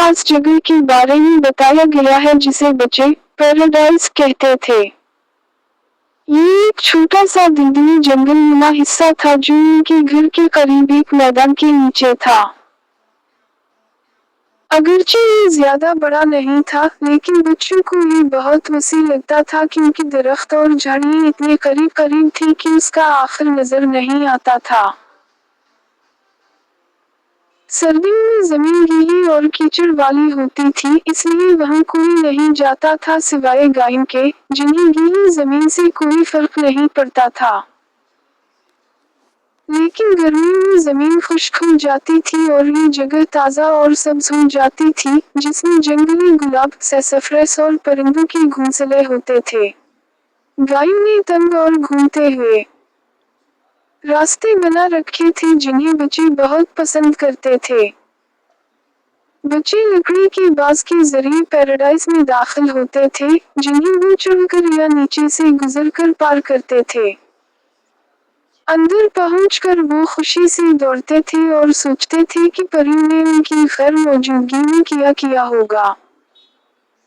खास जगह के बारे में बताया गया है जिसे बच्चे पैराडाइज कहते थे। ये एक छोटा सा दलदली जंगलनुमा हिस्सा था जो उनके घर के करीब एक मैदान के नीचे था। अगरचे ये ज्यादा बड़ा नहीं था, लेकिन बच्चों को ये बहुत वसी लगता था क्योंकि दरख्त और झाड़ियां इतने करीब करीब थी कि उसका आखिर नजर नहीं आता था। सर्दियों में जमीन गीली और कीचड़ वाली होती थी, इसलिए वहां कोई नहीं जाता था सिवाय गायों के, जिन्हें गीली जमीन से कोई फर्क नहीं पड़ता था। लेकिन गर्मियों में जमीन खुश्क हो जाती थी और ये जगह ताज़ा और सब्ज हो जाती थी, जिसमें जंगली गुलाब, सैसफ्रेस और परिंदों के घोंसले होते थे। गायों ने तंग और घूमते हुए रास्ते बना रखे थे जिन्हें बच्चे बहुत पसंद करते थे। बच्चे लकड़ी के बाज के जरिए पैराडाइज में दाखिल होते थे, जिन्हें वो चढ़कर या नीचे से गुजरकर पार करते थे। अंदर पहुंचकर वो खुशी से दौड़ते थे और सोचते थे कि परियों ने उनकी गैर मौजूदगी में क्या किया होगा।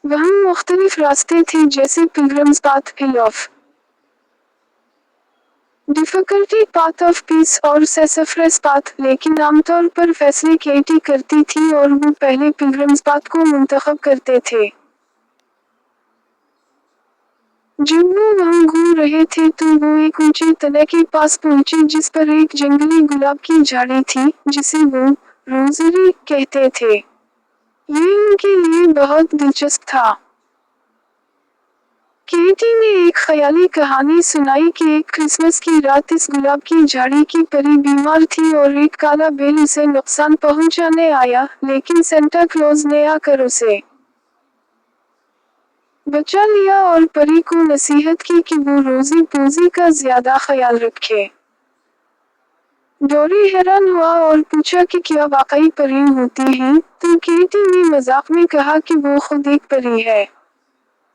वहाँ मुख्तलिफ रास्ते थे जैसे pilgrims path, hill of difficulty, path of peace और सैसफ्रेस पाथ, लेकिन आमतौर पर फैसले केटी करती थी और वो पहले पिलग्रिम्स पाथ को मुंतखब करते थे। जब वो वहाँ घूम रहे थे तो वो एक ऊंचे तने के पास पहुंचे जिस पर एक जंगली गुलाब की झाड़ी थी, जिसे वो रोजरी कहते थे। ये उनके लिए बहुत दिलचस्प था। केटी ने एक ख्याली कहानी सुनाई कि एक क्रिसमस की रात इस गुलाब की झाड़ी की परी बीमार थी और एक काला बैल उसे नुकसान पहुंचाने आया, लेकिन सेंटा क्लॉज ने आकर उसे बचा लिया और परी को नसीहत की कि वो रोजी पोजी का ज्यादा ख्याल रखे। डोरी हैरान हुआ और पूछा कि क्या वाकई परी होती हैं, तो केटी ने मजाक में कहा कि वो खुद एक परी है।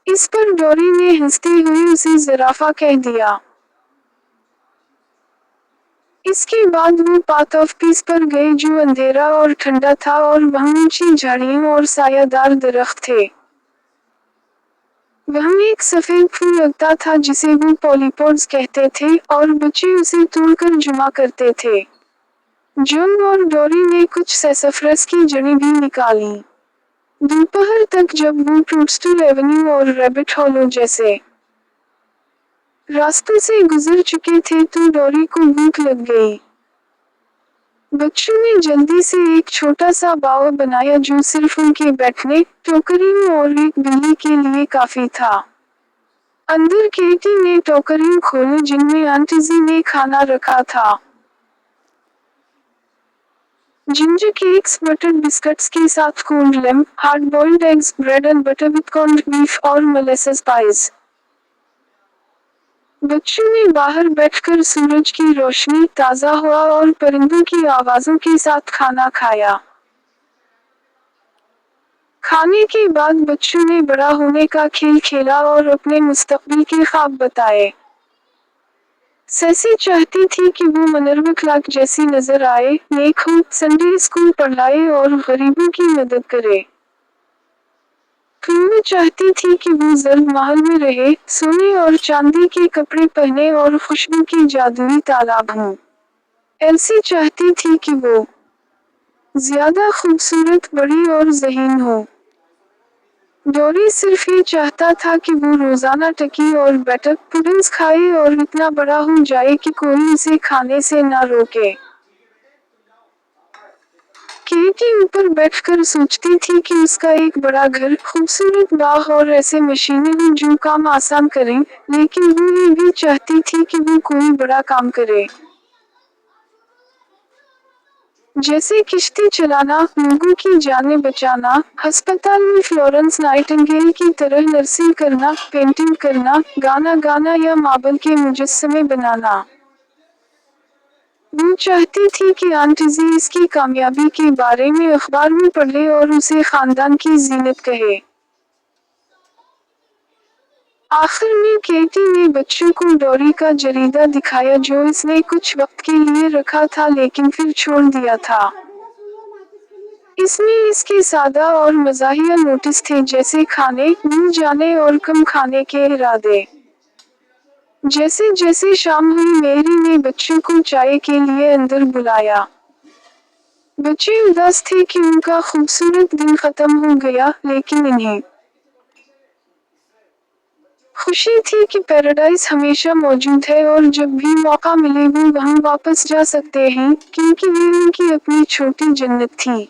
इस पर डोरी ने हंसते हुए उसे ज़राफ़ा कह दिया। इसके बाद वो पाथ ऑफ पीस पर गए जो अंधेरा और ठंडा था और वहाँ ऊंची झाड़ियाँ और सायादार दरख्त थे। वहाँ एक सफेद फूल लगता था जिसे वो पॉलीपोड्स कहते थे और बच्चे उसे तोड़कर जमा करते थे। जॉन और डोरी ने कुछ सैसफ्रस की जड़ी भी निकाली। दोपहर तक जब वो टूटस्टूल एवेन्यू और रैबिट हॉलो जैसे रास्तों से गुजर चुके थे तो डोरी को भूख लग गई। बच्चों ने जल्दी से एक छोटा सा बाव बनाया जो सिर्फ उनके बैठने, टोकरियों और एक बिल्ली के लिए काफी था। अंदर केटी ने टोकरियों खोले जिनमें आंटी जी ने खाना रखा था। जिंजर केक्स, बटर्ड बिस्कुट्स के साथ cold lamb, hard boiled eggs, bread and butter with corned beef और मोलेसेस पाइज। बच्चों ने बाहर बैठकर सूरज की रोशनी, ताज़ा हवा और परिंदों की आवाज़ों के साथ खाना खाया। खाने के बाद बच्चों ने बड़ा होने का खेल खेला और अपने मुस्तकबिल के ख्वाब बताए। सेसी चाहती थी कि वो मिनर्वा क्लार्क जैसी नजर आए, नेक हो, संडे स्कूल पढ़ाए और गरीबों की मदद करे। क्लूवी चाहती थी कि वो जर्द महल में रहे, सोने और चांदी के कपड़े पहने और खुशबू की जादुई तालाब हो। एल्सी चाहती थी कि वो ज्यादा खूबसूरत, बड़ी और ज़हीन हो। डोरी सिर्फ ये चाहता था कि वो रोजाना टकी और बटर पुडिंग्स खाए और इतना बड़ा हो जाए कि कोई उसे खाने से ना रोके। केटी ऊपर बैठकर सोचती थी कि उसका एक बड़ा घर, खूबसूरत बाग और ऐसे मशीनें हों जो काम आसान करें, लेकिन वो ये भी चाहती थी कि वो कोई बड़ा काम करे, जैसे किश्ती चलाना, लोगों की जानें बचाना, अस्पताल में फ्लोरेंस नाइटिंगेल की तरह नर्सिंग करना, पेंटिंग करना, गाना गाना या मार्बल के मुजस्समे बनाना। वो चाहती थी कि आंटी जी इसकी कामयाबी के बारे में अखबार में पढ़े और उसे खानदान की जीनत कहे। आखिर में केटी ने बच्चों को डोरी का जरीदा दिखाया जो इसने कुछ वक्त के लिए रखा था लेकिन फिर छोड़ दिया था। इसमें इसके सादा और मज़ाहिया नोटिस थे, जैसे खाने, मिल जाने और कम खाने के इरादे। जैसे जैसे शाम हुई मेरी ने बच्चों को चाय के लिए अंदर बुलाया। बच्चे उदास थे कि उनका खूबसूरत दिन खत्म हो गया, लेकिन इन्हें खुशी थी कि पैराडाइज हमेशा मौजूद है और जब भी मौका मिले वो वहां वापस जा सकते हैं, क्योंकि ये उनकी अपनी छोटी जन्नत थी।